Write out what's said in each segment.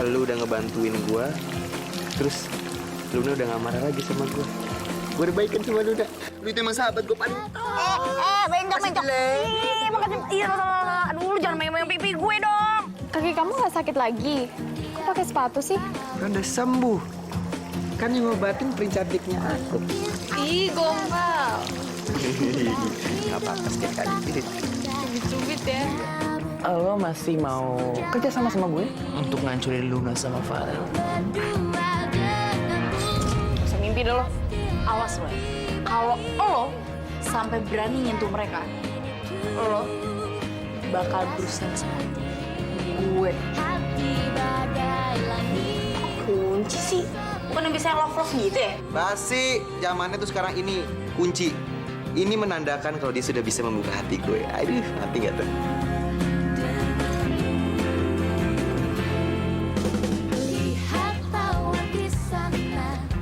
lu udah ngebantuin gue, terus Luna udah gak marah lagi sama gue. Gue udah baikan sama Luna. Lu itu emang sahabat gue paling top. Bencok. Ih, makasih. Iya, aduh, lu jangan megang pipi gue dong. Kaki kamu nggak sakit lagi? Kok pakai sepatu sih? Kan udah sembuh. Kan yang ngobatin princatiknya aku. Ih, gombal. Gak apa-apa sekali. Cubit-cubit ya. Lo masih mau kerja sama gue untuk ngancurin Luna sama Farel? Bisa mimpi dulu. Awas lo. Kalau lo sampai berani nyentuh mereka, lo bakal berusaha sama gue. Kunci sih. Bukan yang bisa love gitu ya? Basi, zamannya tuh sekarang ini kunci. Ini menandakan kalau dia sudah bisa membuka hati gue. Aduh, mati gak tuh?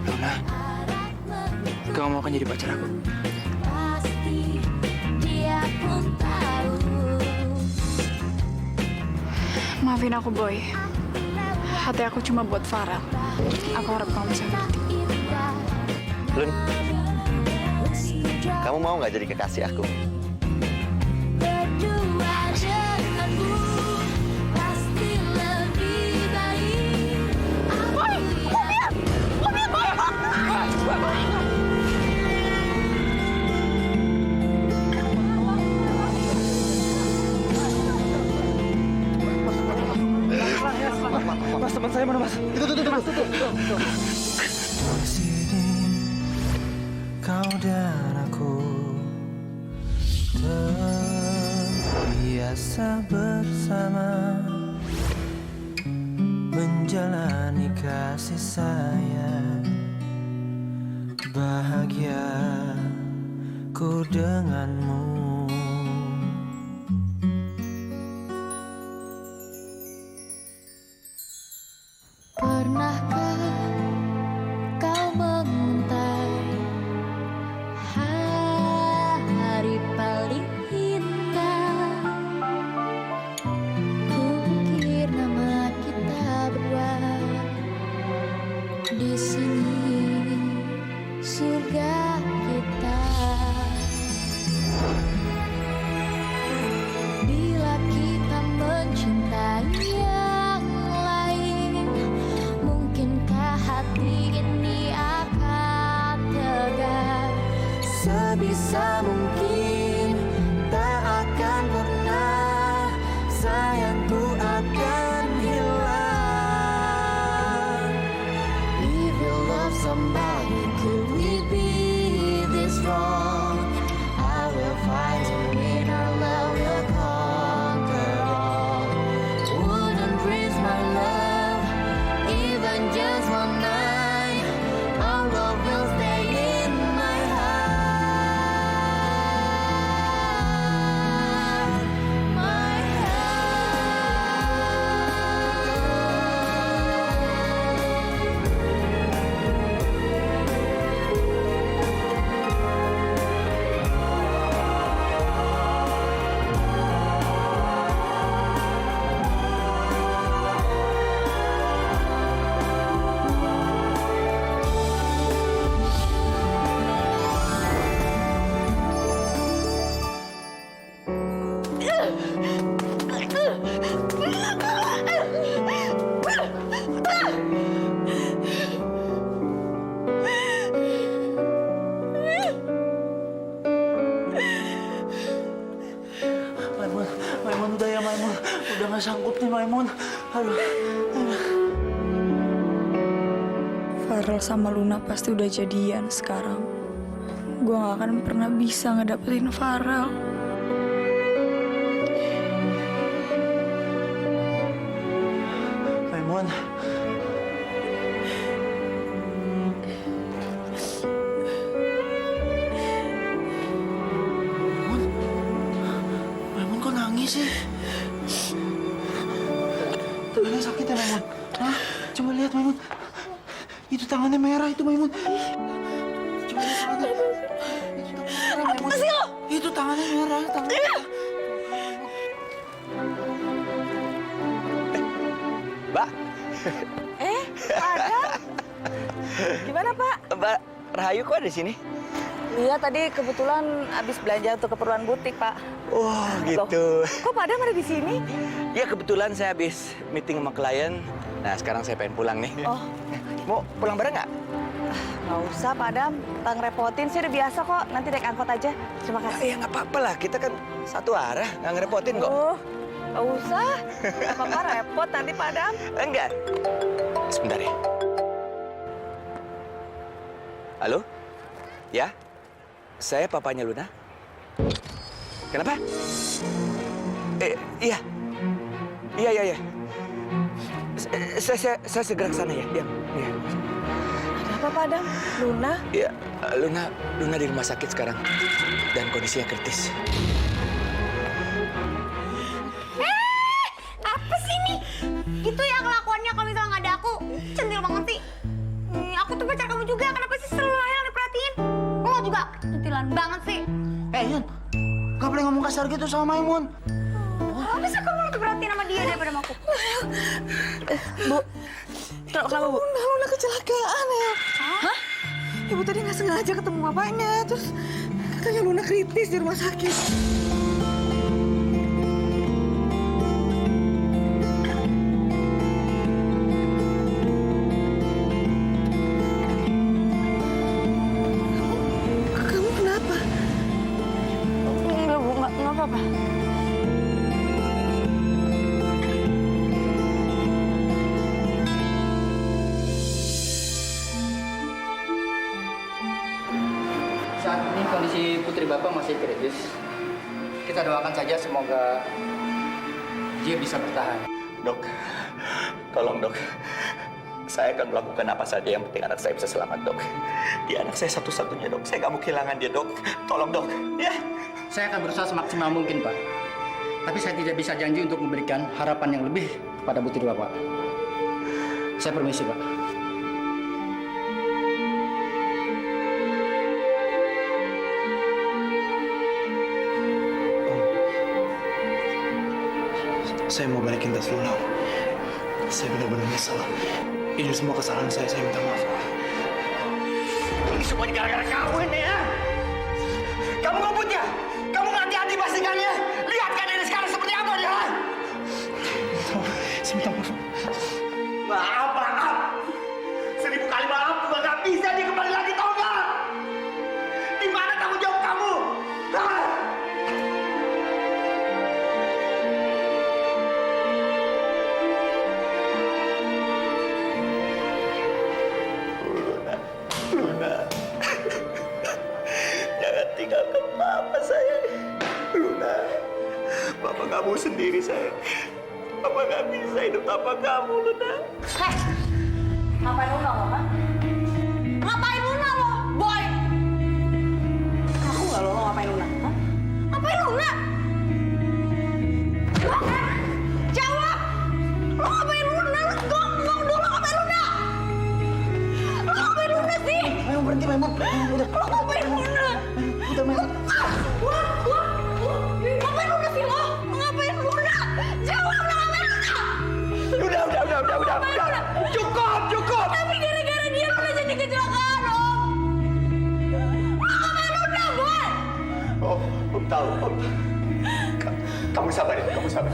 Luna, kamu mau kan jadi pacar aku? Maafin aku, Boy. Hati aku cuma buat Farel. Aku harap kamu bisa ngerti. Lun, kamu mau nggak jadi kekasih aku? Mas, teman saya mana, Mas? Itu, Mas. Sini kau dan aku terbiasa bersama menjalani kasih sayang bahagia ku denganmu. Pernahkah kau menguntai hari paling indah? Kukir nama kita berdua di sini surga kita. Bila kita mencintai yang lain, mungkinkah hati ini akan tegar? Sebisa mungkin tak akan pernah sayangku akan hilang. If you love somebody, could we be this wrong? I will fight to win, our love will conquer all. Wouldn't risk my love, even just one night. Our love will stay in my heart, my Maimun udah ya, Maimun. Udah nggak sanggup nih, Maimun. Aduh. Farel sama Luna pasti udah jadian sekarang. Gue gak akan pernah bisa ngedapetin Farel. Maimun. Maimun kok nangis sih? Tangannya sakit ya, Maimun? Hah? Coba lihat, Maimun. Itu tangannya merah, itu Maimun. Coba lihat tangannya. Itu tangannya merah, Maimun. Itu tangannya merah, tangannya. Mbak, Adam. Gimana, Pak? Mbak Rahayu kok ada di sini? Iya, tadi kebetulan habis belanja untuk keperluan butik, Pak. Oh, gitu. Kok Pak Adam ada di sini? Ya kebetulan saya habis meeting sama klien. Nah, sekarang saya pengen pulang nih. Oh. Mau pulang bareng nggak? Nggak usah, Pak Adam. Tak ngerepotin sih, udah biasa kok. Nanti naik angkot aja. Terima kasih. Ya nggak apa-apa lah, kita kan satu arah, nggak ngerepotin kok. Oh, nggak usah. Nggak apa-apa, repot nanti, Pak Adam. Enggak. Sebentar ya. Halo? Ya? Saya papanya Luna. Kenapa? Iya. Iya. Saya segera ke sana ya. Iya. Ada apa, Pak Adam? Luna? Iya, Luna di rumah sakit sekarang. Dan kondisinya kritis. Apa sih nih? Itu ya kelakuannya kalau misalnya nggak ada aku. Centil banget sih. Aku tuh pacar kamu juga. Kenapa sih selalu yang diperhatiin? Lo juga centilan banget sih. Yun, gak boleh ngomong kasar gitu sama Maimun. Kenapa bisa kamu lebih perhatiin sama dia daripada sama aku? Bu, kenapa Bu? Luna kecelakaan ya. Hah? Ibu tadi nggak sengaja ketemu bapaknya. Terus katanya Luna kritis di rumah sakit. Kamu kenapa? Enggak, Bu. Enggak apa-apa. Saat ini kondisi putri Bapak masih kritis. Kita doakan saja semoga dia bisa bertahan. Dok, tolong dok. Saya akan melakukan apa saja yang penting anak saya bisa selamat, dok. Dia anak saya satu-satunya, dok. Saya nggak mau kehilangan dia, dok. Tolong, dok. Ya. Saya akan berusaha semaksimal mungkin, Pak. Tapi saya tidak bisa janji untuk memberikan harapan yang lebih kepada putri Bapak. Saya permisi, Pak. Saya mau balikin tas Luna. Saya benar-benar nyesel. Ini semua kesalahan saya minta maaf. Ini semua gara-gara kamu ini, ya. Kamu ngebutnya. Kamu nggak hati-hati pastikannya. Lihat kan ini sekarang seperti apa dia. Saya minta maaf. Maaf. 1000 kali maaf juga nggak bisa dia kembali lagi, tau nggak? Di mana tanggung jawab kamu? Hah? Luna. Jangan tinggalkan Papa, sayang. Luna. Papa kamu sendiri, sayang. Papa nggak bisa hidup tanpa kamu, Luna. Ngapain Luna lo, kan? Ngapain Luna lo, boy? Aku nggak lo ngapain Luna? Hah? Ngapain Luna? Lo, jawab! Lo ngapain Luna? Lo ngomong dulu ngapain Luna? Lo ngapain Luna sih? Maimun berhenti, Maimun. Udah. Lo ngapain Luna? Udah, Maimun. Ngapain Luna sih lo? Ngapain Luna? Jawab lo ngapain Luna? Udah. Cukup. Tapi gara-gara dia Luna jadi kecelakaan, Om. Lo ngapain Luna, boy? Oh, Om tahu, Om. Kamu sabar ya, kamu sabar.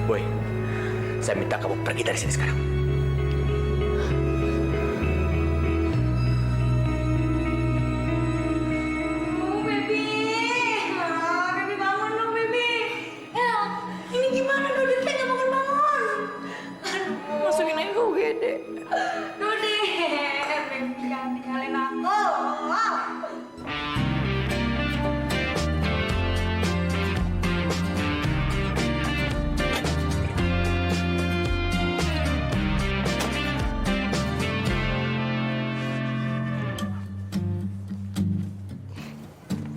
Boy, saya minta kamu pergi dari sini sekarang. Baby bangun dong, baby. Ya, ini gimana Dodi? Saya nggak bangun-bangun. Masukin aja ke UGD. Dodi, baby jangan tinggalin aku.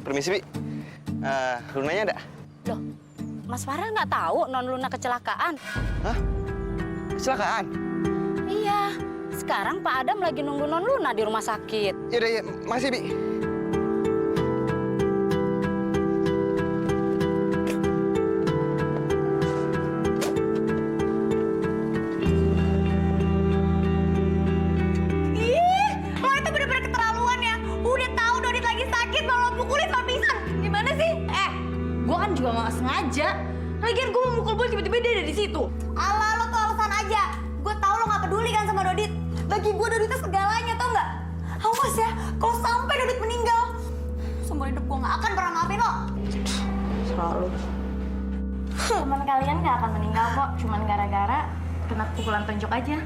Permisi, Bi. Lunanya ada? Loh, Mas Farah nggak tahu Non Luna kecelakaan? Hah? Kecelakaan? Iya, Sekarang Pak Adam lagi nunggu Non Luna di rumah sakit. Yaudah, ya, masih, Bi. Ih, lo itu bener-bener keterlaluan ya. Udah tahu Dodit lagi sakit, malah lo pukulin sama pingsan. Gimana sih? Gue kan juga nggak sengaja. Lagian gue mau mukul boy tiba-tiba dia ada di situ. Alah, lo tuh alasan aja. Gue tahu lo gak peduli kan sama Dodit. Bagi gue Dodit itu segalanya, tau nggak? Awas ya, kalau sampai Dodit meninggal, seumur hidup gue gak akan pernah maafin lo. Selalu. Teman kalian nggak akan meninggal kok, cuman gara-gara kena pukulan tonjok aja.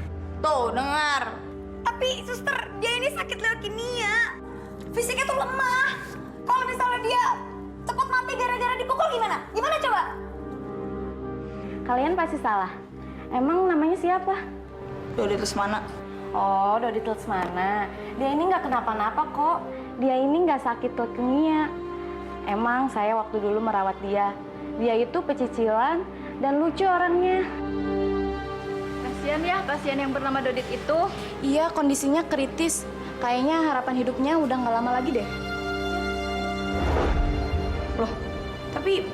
Tuh, dengar. Tapi suster, dia ini sakit leukemia. Fisiknya tuh lemah. Kalau misalnya dia cepat mati gara-gara dipukul gimana? Gimana coba? Kalian pasti salah. Emang namanya siapa? Dodit Lesmana. Oh, Dodit Lesmana. Dia ini nggak kenapa-napa kok. Dia ini nggak sakit leukemia. Emang saya waktu dulu merawat dia. Dia itu pecicilan dan lucu orangnya. Kasian ya pasien yang bernama Dodit itu. Iya, kondisinya kritis. Kayaknya harapan hidupnya udah nggak lama lagi deh. Loh, tapi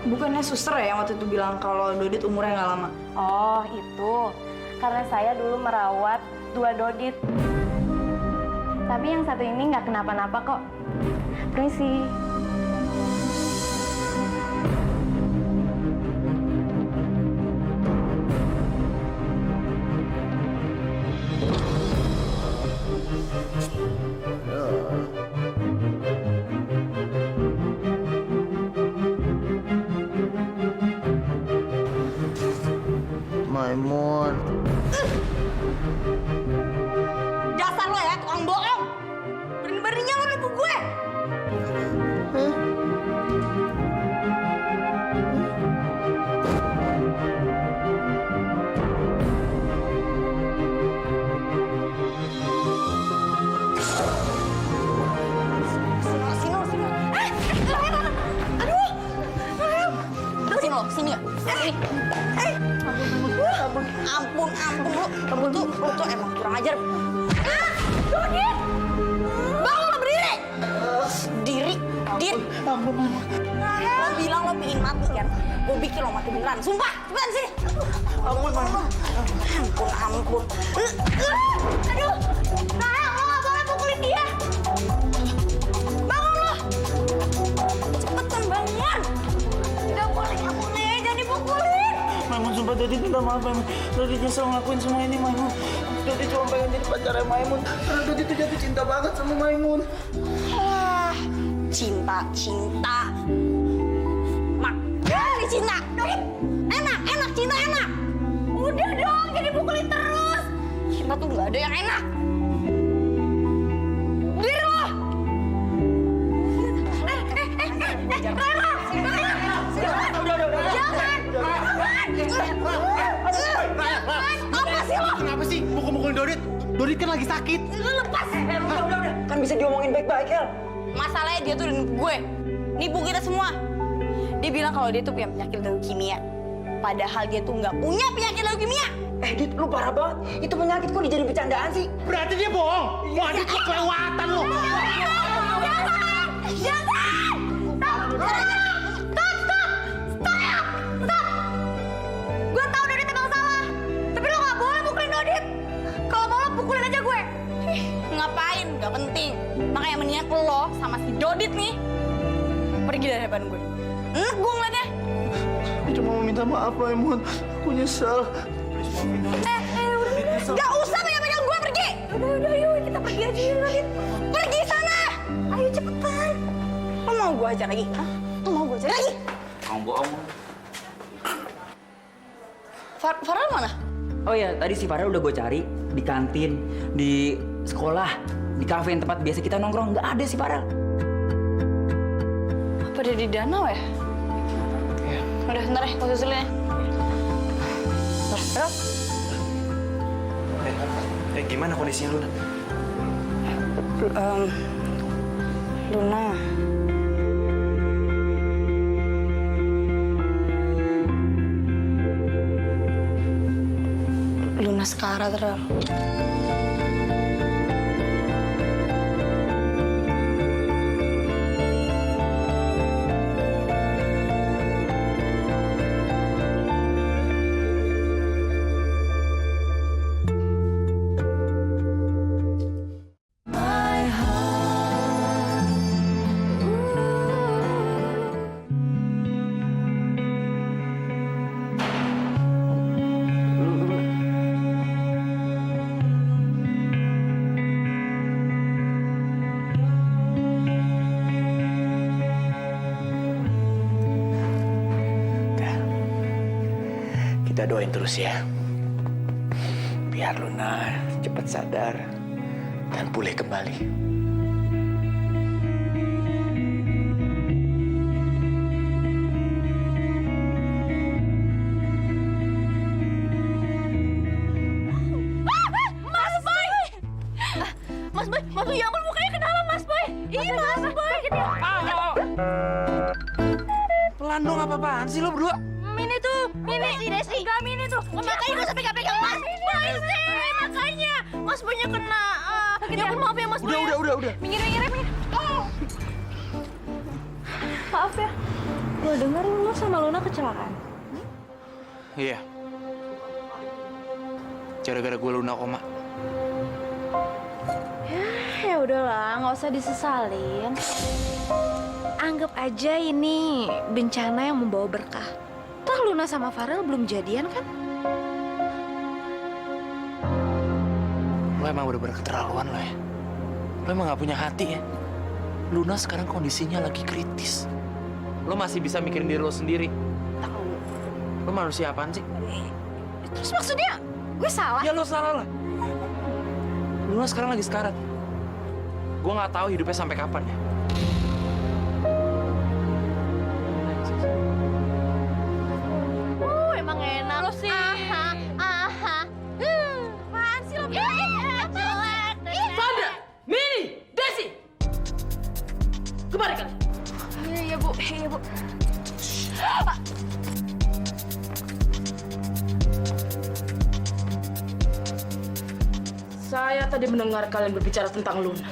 bukannya suster ya yang waktu itu bilang kalau Dodit umurnya nggak lama? Oh, itu. Karena saya dulu merawat 2 Dodit. Tapi yang satu ini nggak kenapa-napa kok. Permisi. Maimun. Dasar lo ya, tukang bohong. Berani-beraninya lo nipu gue. Sini. Aduh. Sini lo, sini. Ampun lu. Lu tuh emang kurang ajar. Dodit! Bangun lo berdiri! Dit. Ampun, Maimun. Lo bilang lo pingin mati kan? Gue bikin lo mati beneran. Sumpah, cepetan sini. Ampun, Maimun. Ampun. Aduh. Nah, lo gak boleh pukulin dia. Bangun lo. Cepetan bangun. Tidak boleh, jangan dipukulin. Maimun, sumpah Dodit minta maaf, Maimun. Dodit nyesel ngelakuin semua ini, Maimun. Dodit cuma pengen jadi pacarnya Maimun. Karena Dodit tuh jatuh cinta banget sama Maimun. Cinta. Mak, ini cinta. Dodit, enak, cinta enak. Udah dong, jadi pukulin terus. Cinta tuh nggak ada yang enak. Diri lo. Apa sih lo? Kenapa sih mukul-mukulin Dodit? Dodit kan lagi sakit. Lu lepas. Udah. Kan bisa diomongin baik-baik, El. Masalahnya dia tuh udah nipu gue. Nipu kita semua. Dia bilang kalau dia tuh punya penyakit leukemia. Padahal dia tuh nggak punya penyakit leukemia. Dit, lu parah banget. Itu penyakit kok dijadiin bercandaan sih? Berarti dia bohong. Wah, Dit, lu kelewatan lu. Jangan! Stop! Gue tahu Dodit emang salah. Tapi lo nggak boleh pukulin Dodit. Kalau mau lo pukulin aja gue. Ngapain? Gak penting. Makanya mendingan lo sama si Dodit nih pergi dari hadapan gue. Enak gue ngeliatnya. Aku cuma mau minta maaf, Maimun. Aku nyesel. Udah. Gak usah pegang-pegang gue, pergi. Udah, yuk kita pergi aja yuk, Dodit. Pergi sana. Ayo cepetan. Lo mau gue ajar lagi? Hah? Lo mau gue ajar lagi? Kamu bohong. Farel mana? Oh ya, tadi si Farel udah gue cari di kantin, di sekolah, di kafe tempat biasa kita nongkrong. Nggak ada si Farel. Apa dia di danau ya? Udah, ntar ya, gue susulin ya. Farel? Gimana kondisinya Luna? Luna. Luna sekarat, Rel. Kita doain terus ya. Biar Luna cepat sadar dan pulih kembali. Mas Boy, ya ampun mukanya kenapa Mas Boy? Ih, Mas Boy. Pelan dong, apa-apaan sih lo berdua? Mini tuh, Desi. Enggak, Mini tuh. Makanya gue sampai gak pegang Mas Boy sih. Makanya Mas Boy-nya kena. Ya ampun, maaf ya Mas Boy. Udah. Minggir. Oh. Maaf ya, lo denger lo sama Luna kecelakaan. Iya. Gara-gara gue Luna koma. Ya udahlah, nggak usah disesalin. Anggap aja ini bencana yang membawa berkah. Toh Luna sama Farel belum jadian kan? Lo emang bener-bener keterlaluan lo ya. Lo emang gak punya hati ya. Luna sekarang kondisinya lagi kritis. Lo masih bisa mikirin diri lo sendiri. Tahu. Lo manusia apaan sih? Terus maksudnya gue salah? Ya lo salah lah. Luna sekarang lagi sekarat. Gue gak tahu hidupnya sampai kapan ya. Emang enak lo sih. Apaan sih lo? Jelek. Sandra, Mini, Desi. Kemari kalian. Iya, Bu. Saya tadi mendengar kalian berbicara tentang Luna.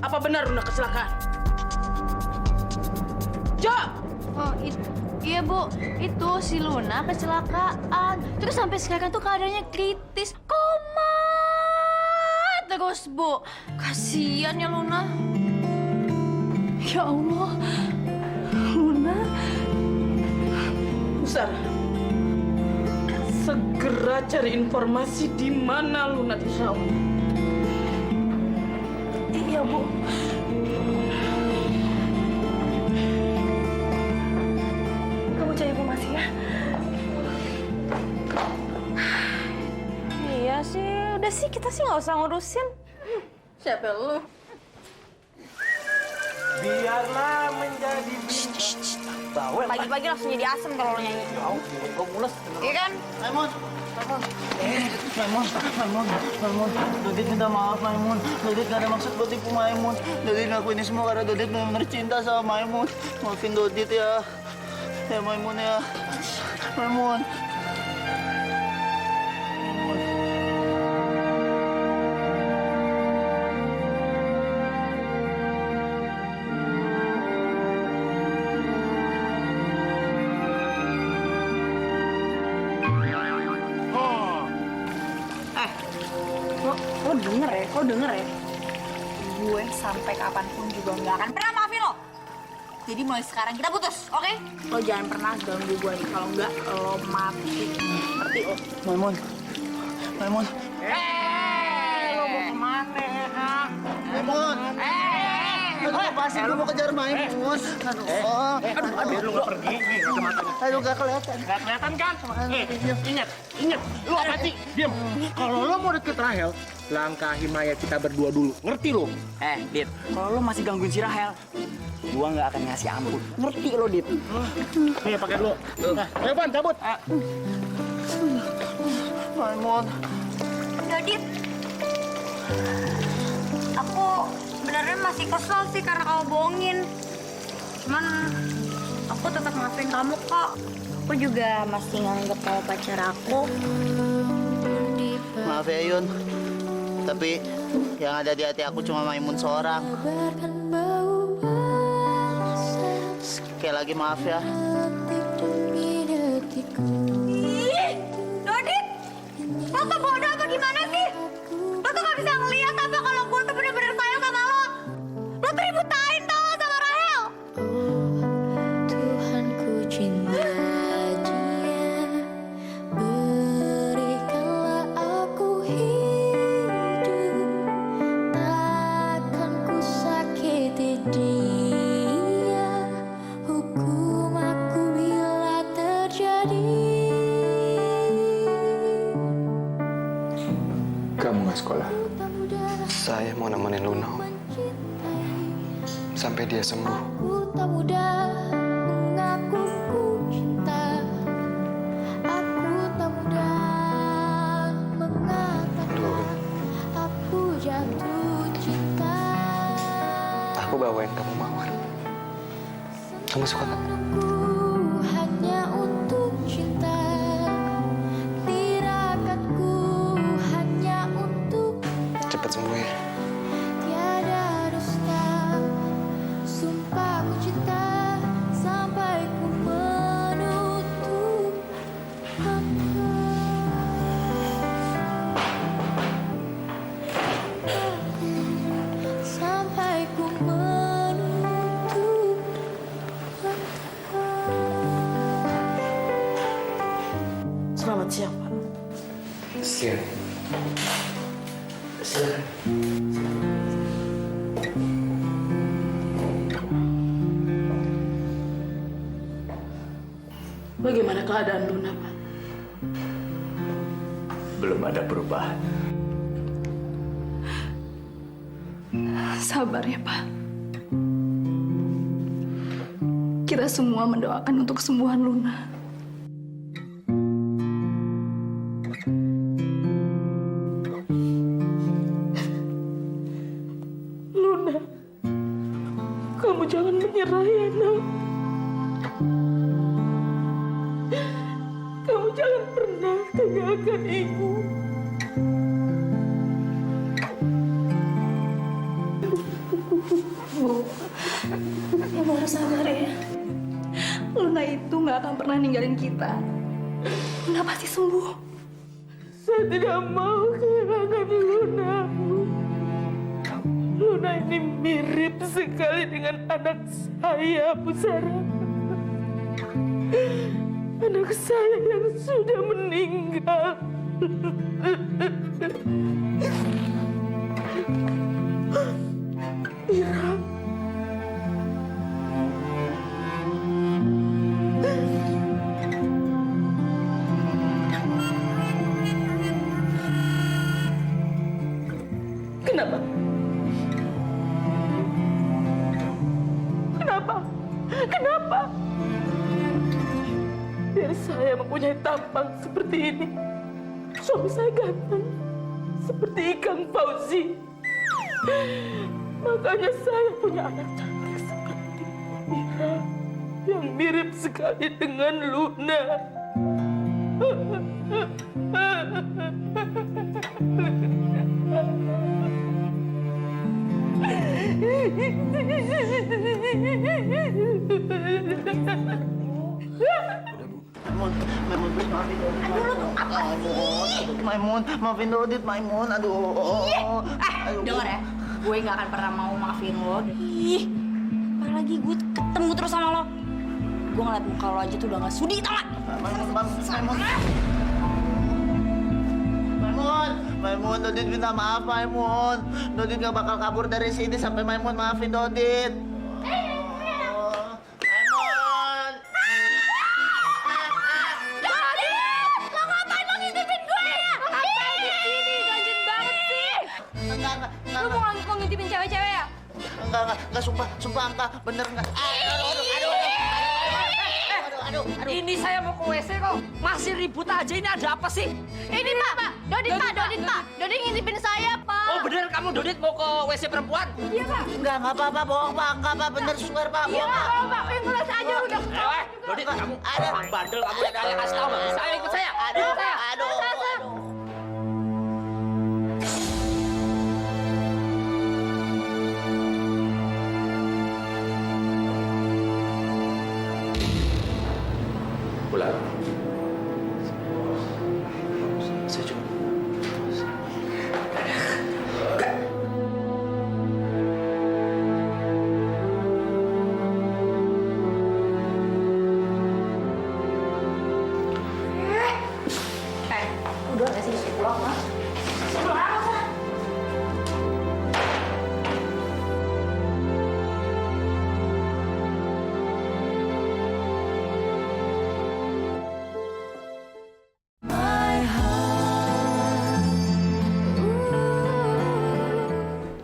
Apa benar Luna kecelakaan? Jawab! Oh, iya, Bu. Itu si Luna kecelakaan. Terus sampai sekarang tuh keadaannya kritis. Koma terus, Bu. Kasian ya Luna. Ya Allah, Luna. Usar, segera cari informasi di mana Luna dirawat. Iya, Bu. Kamu cari informasi ya. Iya sih, udah sih kita sih nggak usah ngurusin. Siapa lu? Biarlah menjadi bawel. Pagi-pagi langsung jadi asem kalau lo nyanyi. Gue mules. Iya kan? Maimun. Dodit minta maaf, Maimun. Dodit gak ada maksud buat tipu Maimun. Dodit ngakuin ini semua karena Dodit benar-benar cinta sama Maimun. Maafin Dodit ya. Ya Maimun ya. Maimun. Lo denger ya? Gue sampai kapanpun juga nggak akan Pernah maafin lo? Jadi mulai sekarang kita putus, oke? lo jangan pernah ganggu gue nih. Kalau nggak lo mati. Ngerti lo? Maimun. Lo mau kemana, ha? Maimun. Aduh, apa sih lu mau kejar Maimun? Aduh, biar lu nggak pergi. Nih, kacamatanya. Aduh, nggak kelihatan. Nggak kelihatan kan? Ingat. Lu apa sih? Diam. Kalau lo mau deket Rahel, langkahin mayat kita berdua dulu. Ngerti lo? Dit, kalau lo masih gangguin si Rahel, gua nggak akan ngasih ampun. Ngerti lo, Dit? Nih, pakai dulu. Ayo, Ban, cabut. Maimun. Dodit. Aku sebenarnya masih kesel sih karena kamu bohongin. Cuman aku tetap maafin kamu kok. Aku juga masih nganggep kalau pacar aku. Maaf ya Yun, tapi yang ada di hati aku cuma Maimun seorang. Sekali lagi maaf ya. Ih, Dodit! Lo tuh bodoh apa gimana sih? Lo tuh gak bisa ngeliat apa kalau gue tuh bener-bener sayang sama lo. Lo tuh dibutain tau gak sama Rahel? Tuhan ku cinta dia, berikanlah aku hidup, takkan ku sakiti dia, hukum aku bila terjadi. Kamu nggak sekolah? Saya mau nemenin Luna sampai dia sembuh. Aku tak mudah mengaku ku cinta. Aku tak mudah mengatakan aku jatuh cinta. Aku bawain kamu mawar. Kamu suka kan? Aku hanya untuk cinta. Tirakatku hanya untuk Cepat sembuh ya. tiada dusta. Sumpah ku cinta sampai ku menutup mata. Sampai ku menutup mata. Selamat siang, Pak. Siang. Silakan. Bagaimana keadaan Luna, Pak? Belum ada perubahan. Sabar ya, Pak. Kita semua mendoakan untuk kesembuhan Luna. Luna, kamu jangan menyerah ya, Nak. Kamu jangan pernah tinggalkan ibu. Bu, Ibu harus sabar ya. Luna itu nggak akan pernah ninggalin kita. Luna pasti sembuh. Saya tidak mau kehilangan Luna. Luna ini mirip sekali dengan anak saya, Bu Sarah. Anak saya yang sudah meninggal. Ira. Kenapa? Kenapa? Kenapa? Biar saya mempunyai tampang seperti ini. Suami saya ganteng, seperti Ikang Fauzi. Makanya saya punya anak cantik seperti Ira yang mirip sekali dengan Luna. Maimun, please maafin Dodit. Aduh, lu tuh apa sih? Maimun, maafin Dodit, Maimun. Aduh. Dengar ya, gue gak akan pernah mau maafin lo. Ih, apalagi gue ketemu terus sama lo. Gue ngeliat muka lo aja tuh udah gak sudi, tau gak? Maimun, Dodit minta maaf, Maimun. Dodit gak bakal kabur dari sini sampai Maimun maafin Dodit. Lu mau ngintipin cewek-cewek ya? Enggak, sumpah, enggak, bener enggak. Aduh. Ini saya mau ke WC kok. Masih ribut aja, ini ada apa sih? Ini Pak. Dodit Pak. Dodit ngintipin saya, Pak. Oh bener kamu Dodit mau ke WC perempuan? Iya, Pak. Enggak apa-apa, bohong Pak. Enggak Pak, bener swear Pak, Iya, bohong Pak. Pak. Pak, ngeles aja udah. Dodit kamu orang bandel kamu yang kalian kasih tahu nggak? Saya ikut saya. Aduh, Ikut saya. aduh. Pulang. Saya cuma... Udah nggak sih pulang, Mas?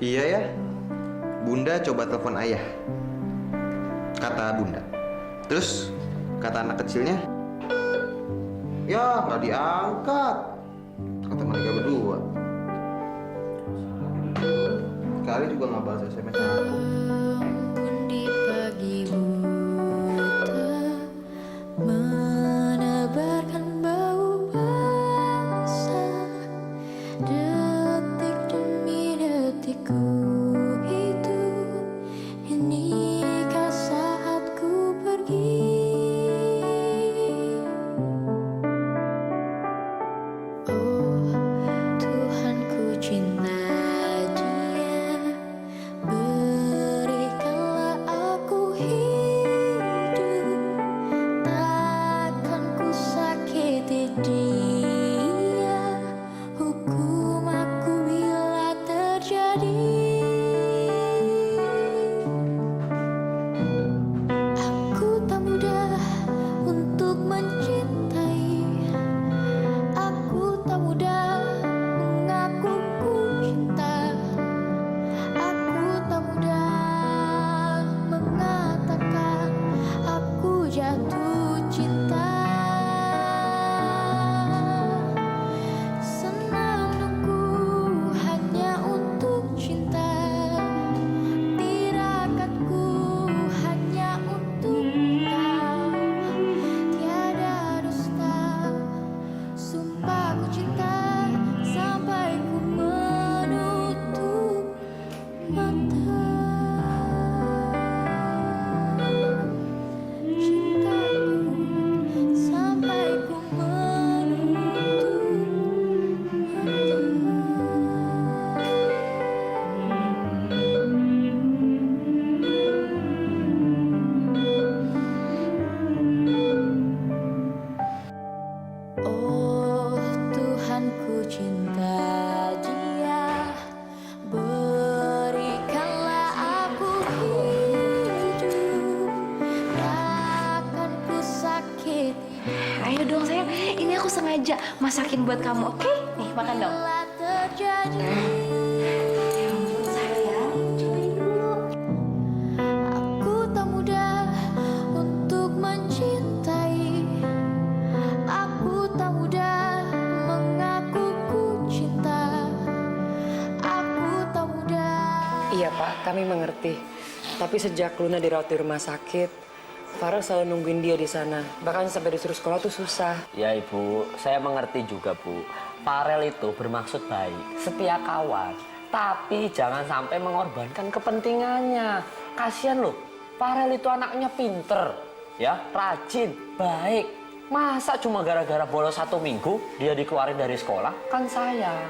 Iya ya, Bunda coba telepon ayah. Kata Bunda. Terus kata anak kecilnya, ya nggak diangkat. Kata mereka berdua. Kali juga nggak balas SMS aku. Di pagi buta menebarkan bau basah, detik demi detik ku hidup. Inikah saatku pergi? Oh Tuhan, ku cinta Dia. Berikanlah aku hidup, takkan ku sakiti Dia. Hukum aku bila terjadi. Aku tak mudah untuk mencintai. Aku tak mudah mengaku ku cinta. Aku tak mudah mengatakan aku jatuh cinta. Senandungku hanya untuk cinta. Tirakatku hanya untuk kau. Tiada dusta. Sumpah ku cinta sampai ku menutup mata. Cintaku sampai ku menutup mata. Oh Tuhan, ku cinta Dia. Berikanlah aku hidup, takkan ku sakit. Ayo dong sayang, ini aku sengaja masakin buat kamu, oke? Nih, makan dong. Bila terjadi. Aku tak mudah untuk mencintai. Aku tak mudah mengaku ku cinta. Aku tak mudah. Iya Pak, kami mengerti. Tapi sejak Luna dirawat di rumah sakit, Farel selalu nungguin dia di sana. Bahkan sampai disuruh sekolah tuh susah. Ya Ibu, saya mengerti juga Bu. Farel itu bermaksud baik, setia kawan. Tapi jangan sampai mengorbankan kepentingannya. Kasian loh, Farel itu anaknya pinter, ya, rajin, baik. Masa cuma gara-gara bolos 1 minggu dia dikeluarin dari sekolah? Kan sayang.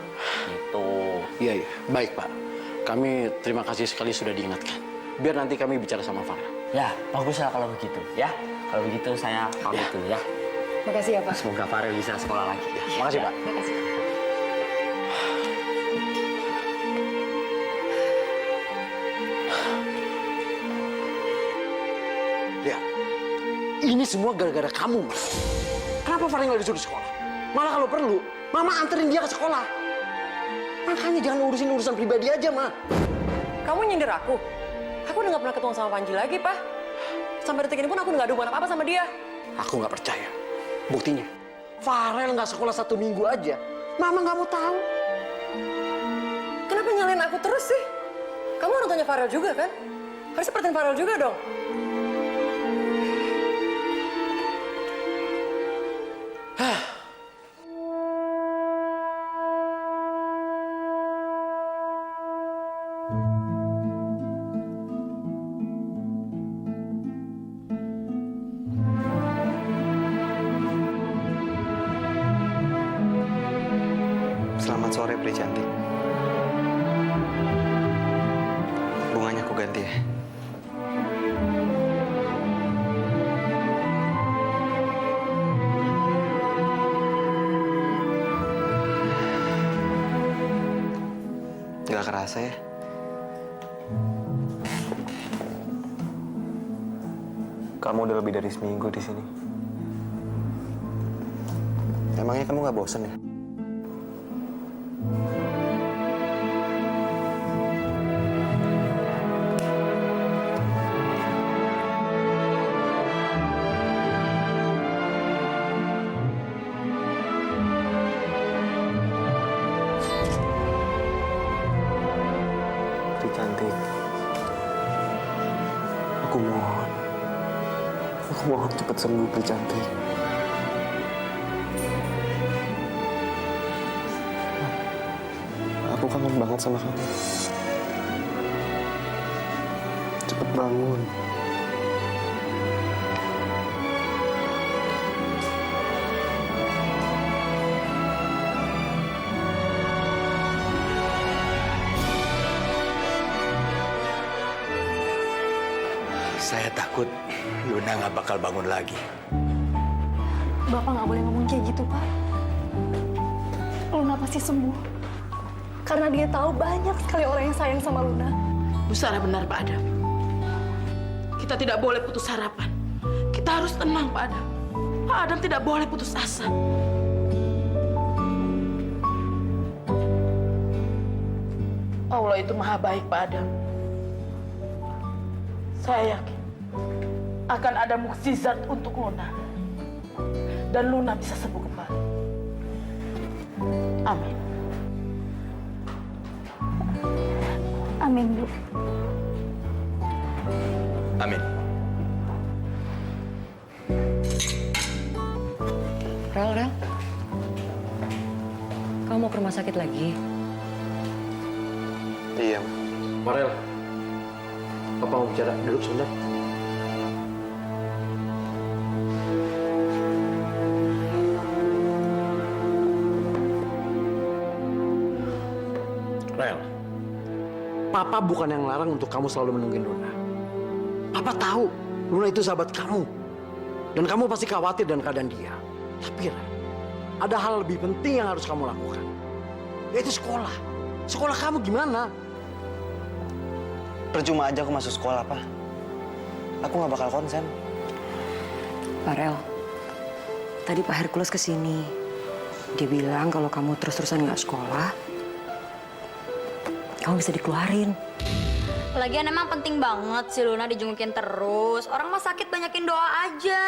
Gitu. Iya, baik Pak. Kami terima kasih sekali sudah diingatkan. Biar nanti kami bicara sama Farel. Ya, baguslah kalau begitu, ya. Kalau begitu saya pamit dulu ya. Makasih ya Pak. Semoga Farel bisa sekolah lagi. Ya. Makasih Pak. Makasih. Lihat, ini semua gara-gara kamu, Ma. Kenapa Farel nggak disuruh sekolah? Malah kalau perlu, Mama anterin dia ke sekolah. Makanya jangan urusin urusan pribadi aja, Ma. Kamu nyindir aku? Aku udah gak pernah ketemu sama Panji lagi, Pak. Sampai detik ini pun aku nggak ada hubungan apa-apa sama dia. Aku nggak percaya. Buktinya, Farel nggak sekolah 1 minggu aja. Mama nggak mau tahu. Kenapa nyalain aku terus sih? Kamu orang tuanya Farel juga kan? Harus seperti Farel juga dong. Selamat sore, Pri cantik. Bunganya aku ganti ya. Gak kerasa ya. Kamu udah lebih dari seminggu di sini. Emangnya kamu gak bosen ya? Pri cantik. Aku mohon cepat sembuh, Pri cantik. Aku kangen banget sama kamu. Cepet bangun. Saya takut Luna nggak bakal bangun lagi. Bapak nggak boleh ngomong kayak gitu, Pak. Luna pasti sembuh. Karena dia tahu banyak sekali orang yang sayang sama Luna. Bu Sarah benar, Pak Adam. Kita tidak boleh putus harapan. Kita harus tenang, Pak Adam. Pak Adam tidak boleh putus asa. Allah itu maha baik, Pak Adam. Saya yakin akan ada mukjizat untuk Luna. Dan Luna bisa sembuh kembali. Amin. Amin, Bu. Amin. Rel. Kamu mau ke rumah sakit lagi? Iya. Farel, Papa mau bicara. Duduk sebentar. Rel, Papa bukan yang larang untuk kamu selalu menungguin Luna. Papa tahu Luna itu sahabat kamu. Dan kamu pasti khawatir dengan keadaan dia. Tapi Rel, ada hal lebih penting yang harus kamu lakukan. Yaitu sekolah. Sekolah kamu gimana? Percuma aja aku masuk sekolah, Pak. Aku nggak bakal konsen. Farel, tadi Pak Hercules kesini. Dia bilang kalau kamu terus-terusan nggak sekolah, kamu bisa dikeluarin. Lagian emang penting banget si Luna dijengukin terus. Orang mah sakit banyakin doa aja.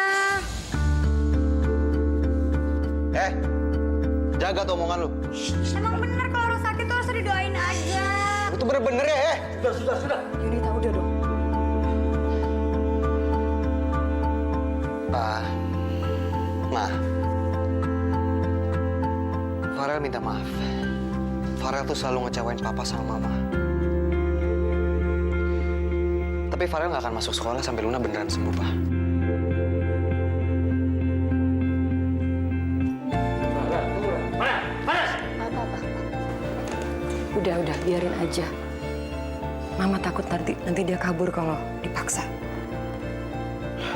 Jaga tuh omongan lu. Emang bener kalau orang sakit tuh harus didoain aja. Itu bener-bener ya, Sudah. Yuni tahu udah dong. Pa, Ma. Farel minta maaf. Farel tuh selalu ngecewain Papa sama Mama. Tapi Farel nggak akan masuk sekolah sampai Luna beneran sembuh, Pa. Udah, biarin aja. Mama takut nanti dia kabur kalau dipaksa.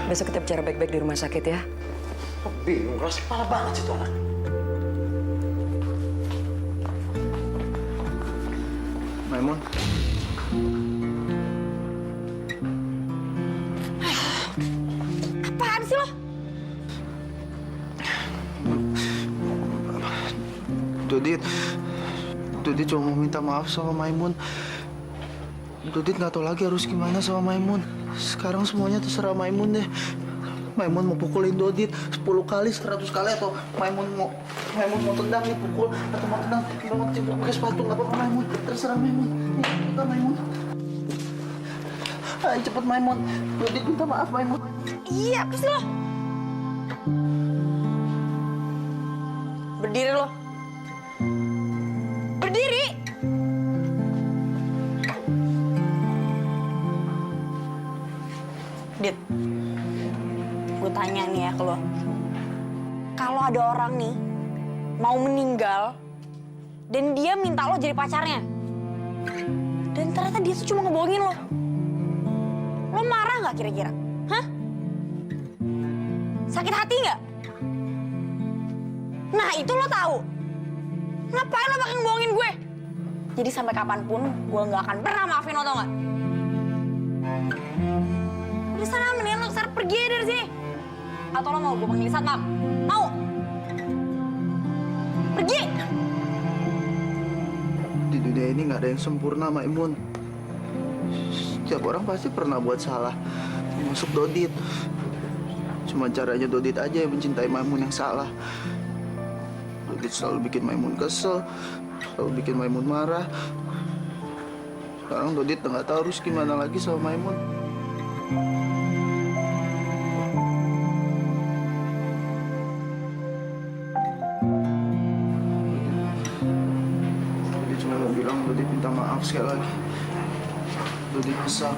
Besok kita bicara baik-baik di rumah sakit ya. Bingung, keras kepala banget sih tuh anak. Maimun. Apaan sih lo? Dudit cuma mau minta maaf sama Maimun. Dudit nggak tahu lagi harus gimana sama Maimun. Sekarang semuanya terserah Maimun deh. Maimun mau pukulin Dodit 10 kali, 100 kali, atau Maimun mau tendang dipukul, atau mau tendang pakai sepatu, nggak apa-apa Maimun. Terserah Maimun. Kita Maimun. Ayo cepet Maimun. Dodit minta maaf Maimun. Iya, apa sih lo? Berdiri lo. Berdiri. Dit, gue tanya nih ya ke lo. Kalau ada orang nih mau meninggal dan dia minta lo jadi pacarnya, dan ternyata dia tuh cuma ngebohongin lo marah nggak kira-kira? Hah? Sakit hati nggak? Nah itu lo tahu. Ngapain lo pakai ngebohongin gue? Jadi sampai kapanpun gue nggak akan pernah maafin lo, tau nggak? Di sana mendingan lo sekarang pergi aja dari sini. Atau lo mau gue panggil satpam? Mau? Pergi! Di dunia ini nggak ada yang sempurna, Maimun. Setiap orang pasti pernah buat salah, termasuk Dodit. Cuma caranya Dodit aja yang mencintai Maimun yang salah. Dodit selalu bikin Maimun kesel, selalu bikin Maimun marah. Sekarang Dodit nggak tahu harus gimana lagi sama Maimun. Dodit cuma mau bilang Dodit minta maaf sekali lagi. Dodit kesal.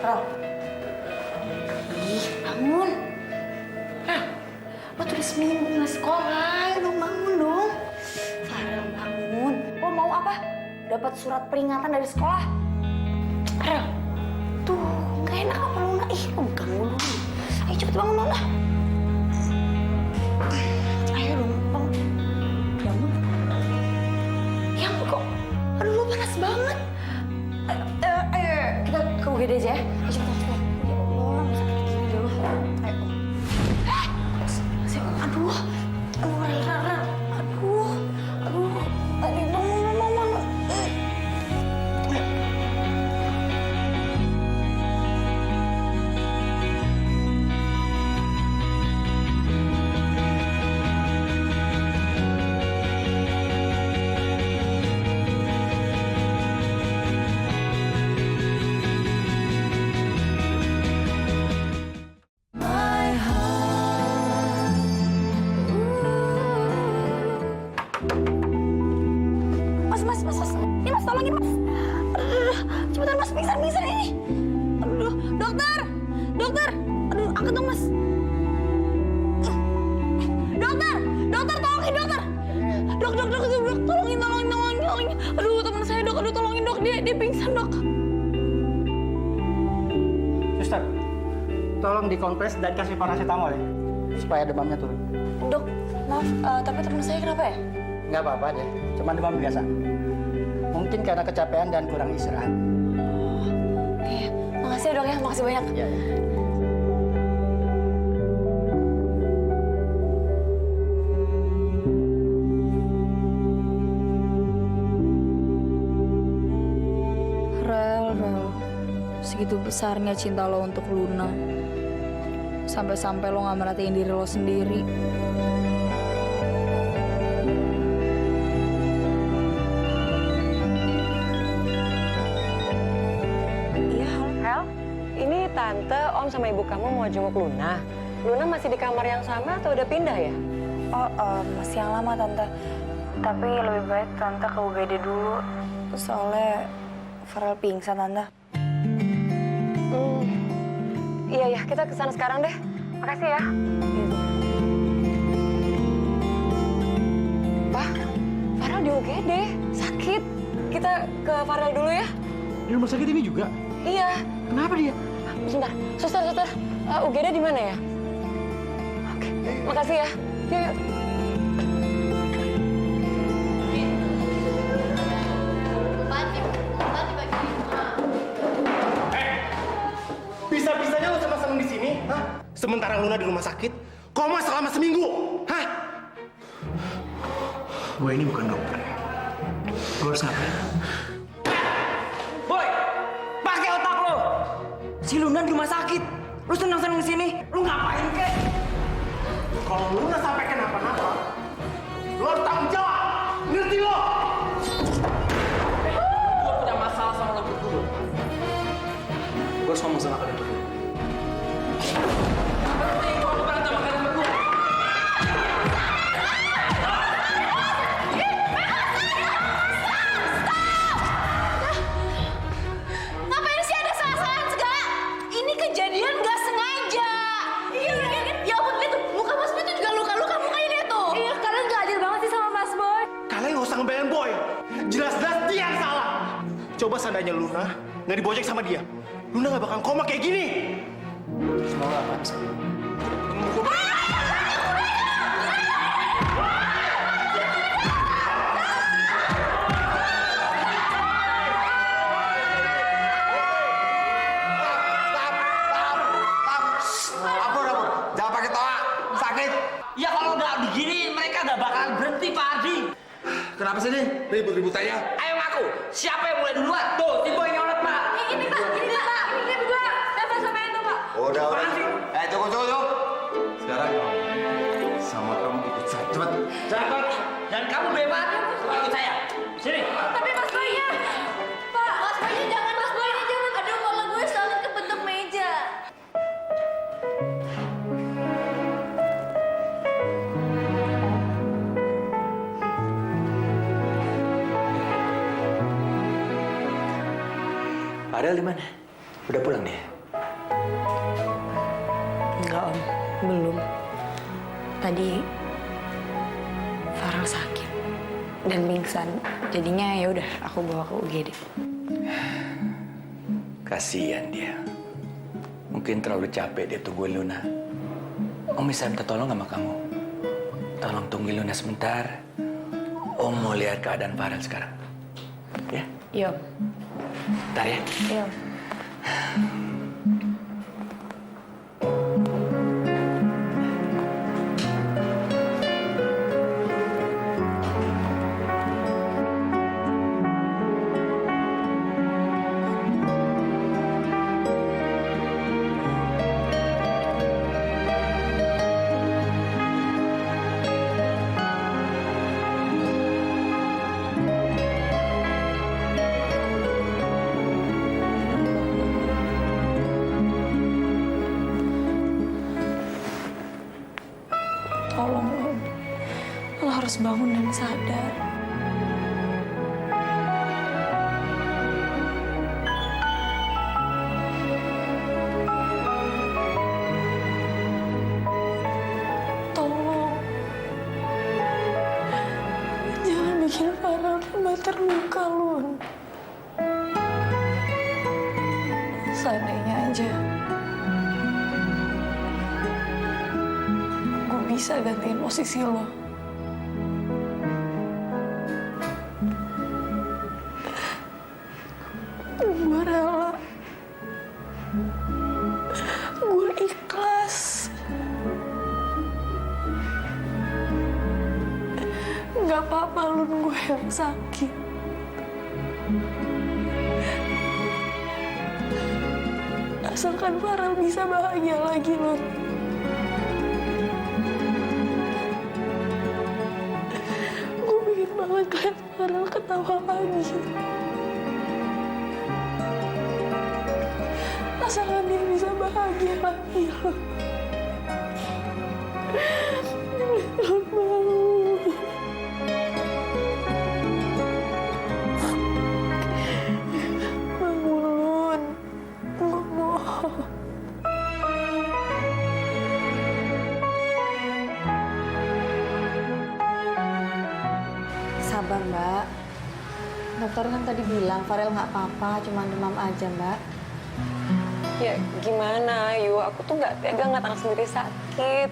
Ro. Ih, bangun. Hah? Lo tuh udah seminggu nggak sekolah, lo bangun dong. Farel, bangun. Lo mau apa? Dapat surat peringatan dari sekolah. Farel, tuh gak enak apa Luna? Ih, lo ganggu Luna. Ayo cepet bangun Luna. Ayo dong, bangun. Bangun. Ya ampun kok. Aduh, lo panas banget. Ayo, kita ke UGD aja ya. Ayo cepet. Ya Allah, masa kayak gini dulu. Ayo. Aduh, Rara. Aduh, bangun. Mas. Ini Mas, tolongin Mas. Aduh, cepetan Mas, pingsan ini. Aduh, dokter. Aduh, angkat dong Mas. Dokter, tolongin dokter. Dok, tolongin. Aduh, teman saya dok, tolongin dok, dia pingsan dok. Suster, tolong dikompres dan kasih paracetamol ya, supaya demamnya turun. Dok, maaf, tapi teman saya kenapa ya? Nggak apa-apa deh, cuma demam biasa. Mungkin karena kecapean dan kurang istirahat. Iya, makasih ya dok ya, makasih banyak. Iya. Rel, segitu besarnya cinta lo untuk Luna. Sampai-sampai lo gak merhatiin diri lo sendiri. Ini Tante, Om sama Ibu kamu mau jenguk Luna. Luna masih di kamar yang sama atau udah pindah ya? Oh, masih yang lama Tante. Tapi lebih baik Tante ke UGD dulu. Soalnya Farel pingsan Tante. Iya, kita kesana sekarang deh. Makasih ya. Pak, Farel di UGD, sakit. Kita ke Farel dulu ya. Di rumah sakit ini juga? Iya. Kenapa dia? Sebentar, suster, UGD di mana ya? Oke, makasih ya. Yuk. Bisa-bisanya lo senang-senang di sini, hah? Sementara Luna di rumah sakit, koma selama seminggu, hah? Gue ini bukan dokter. Lo harus ngapain? Boy, pakai otak lo. Si Luna di rumah sakit. Lu senang-senang di sini. Lu ngapain kek? Kalau Luna sampai kenapa-napa, lo harus tanggung jawab. Ngerti lo? Gue punya masalah sama lo berdua. Gue harus ngomong sama kalian berdua. Penting kalau gue berantem sama kalian berdua. Ngapain sih ada salah-salahan segala? Ini kejadian nggak sengaja. Iya kan? Ya ampun, itu muka Mas Boy itu juga luka-luka mukanya dia tuh. Iya, kalian gak adil banget sih sama Mas Boy. Kalian nggak usah ngebelain Boy. Jelas-jelas dia yang salah. Coba seandainya Luna nggak dibojek sama dia, Luna nggak bakal koma kayak gini. Semoga apa sih? Ampun. Jangan pakai tawa. Sakit. Ya kalau nggak begini mereka nggak bakalan berhenti Pak Ardi. Kenapa sih nih? Ribut-ribut aja. Ayo ngaku, siapa yang mulai duluan? Tuh, si Boy nyolot Pak. Ini Pak, ini berdua. Dapat sama itu Pak. Udah. Tunggu. Sekarang sama kamu ikut saya. Cepat. Cepat. Dan kamu bebas ikut saya. Sini. Tapi Mas Boy-nya. Pak, Mas Boy-nya jangan, Mas Boy-nya jangan. Aduh, kepala gue sakit kebentuk meja. Farel di mana? Udah pulang dia? Enggak om, belum. Tadi Farel sakit dan pingsan. Jadinya ya udah aku bawa ke UGD. Kasihan dia. Mungkin terlalu capek dia tungguin Luna. Om bisa minta tolong sama kamu. Tolong tungguin Luna sebentar. Om mau lihat keadaan Farel sekarang. Ya? Iya. Bentar ya. Iya. Tolong om, lo harus bangun dan sadar. Tolong, jangan bikin Farel tambah terluka, Lun. Seandainya aja gue bisa gantiin posisi lo. Gue rela. Gue ikhlas. Gak apa-apa Lun, gue yang sakit. Asalkan Farel bisa bahagia lagi, Lun. Gue pengen banget lihat Farel ketawa lagi. Asalkan dia bisa bahagia lagi, Lun. Lun mau. Bangun, Lun. Gue mau. Sabar Mbak. Dokter kan tadi bilang Farel nggak apa-apa, cuma demam aja Mbak. Ya gimana, Ayu? Aku tuh nggak tega ngeliat anak sendiri sakit.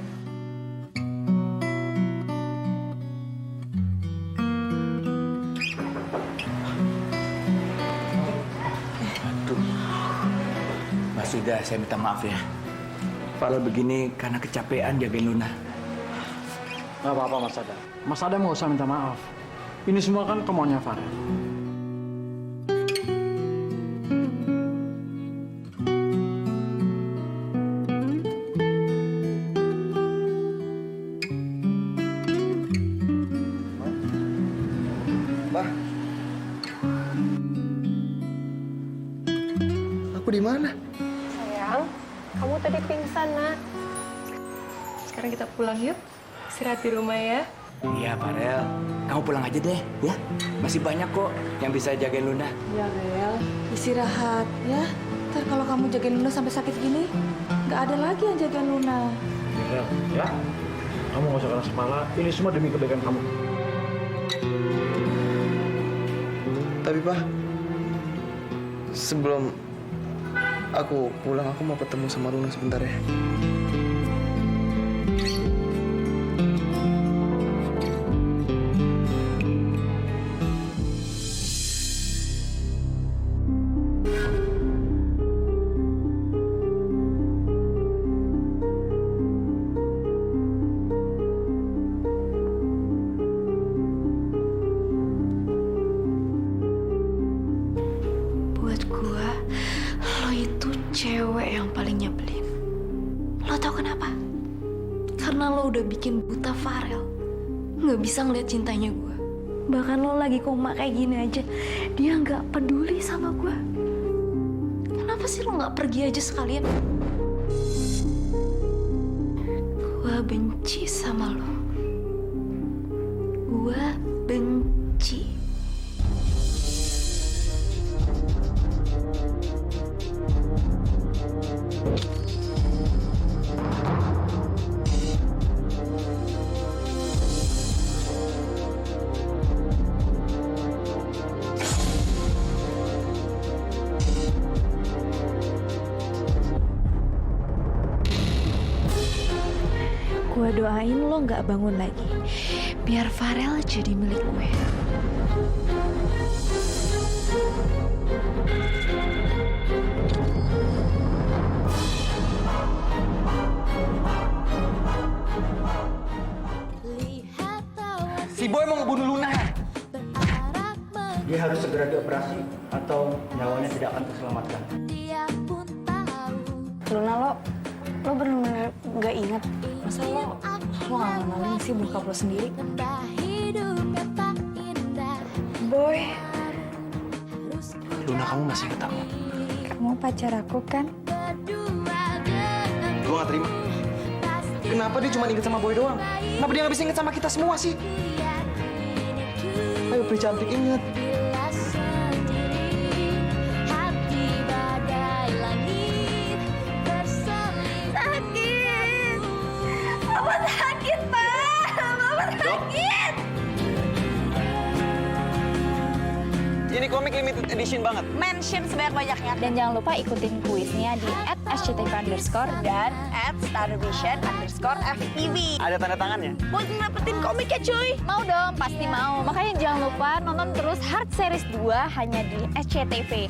Mas sudah, saya minta maaf ya. Farel begini karena kecapean jagain Luna. Gak apa-apa Mas Adam. Mas Adam nggak usah minta maaf. Ini semua kan kemauannya Farel. Pak. Aku di mana? Sayang, kamu tadi pingsan, Nak. Sekarang kita pulang yuk. Istirahat di rumah ya. Iya, Farel. Kamu pulang aja deh, ya. Masih banyak kok yang bisa jagain Luna. Ya, Rel. Istirahat, ya. Ntar kalau kamu jagain Luna sampai sakit gini, nggak ada lagi yang jagain Luna. Ya, ya. Kamu nggak usah keras kepala. Ini semua demi kebaikan kamu. Tapi Pak, sebelum aku pulang, aku mau ketemu sama Luna sebentar ya. Buat gua, lo itu cewek yang paling nyebelin. Lo tau kenapa? Karena lo udah bikin buta Farel. Nggak bisa ngeliat cintanya gua. Bahkan lo lagi koma kayak gini aja, dia nggak peduli sama gua. Kenapa sih lo nggak pergi aja sekalian? Gua benci sama lo. Gua benci. Gue doain lo nggak bangun lagi, biar Farel jadi milik gue. Si Boy mau ngebunuh Luna. Dia harus segera dioperasi atau nyawanya tidak akan terselamatkan. Luna, lo bener-bener nggak inget? Masa lo nggak ngenalin sih bokap lo sendiri? Boy, Luna, kamu masih ingat aku? kamu pacar aku kan? Gue gak terima. Kenapa dia cuma inget sama Boy doang? Kenapa dia gak bisa inget sama kita semua sih? Ayo, Pri cantik, inget. Bapak sakit, Pak. Bapak sakit. Ini komik limited edition banget. Mention sebanyak-banyaknya. Dan jangan lupa ikutin kuisnya di @sctv_ dan @starvision_FTV. Ada tanda tangannya. Buat ngedapetin komiknya, cuy. Mau dong, pasti mau. Makanya jangan lupa nonton terus Hard Series 2 hanya di SCTV.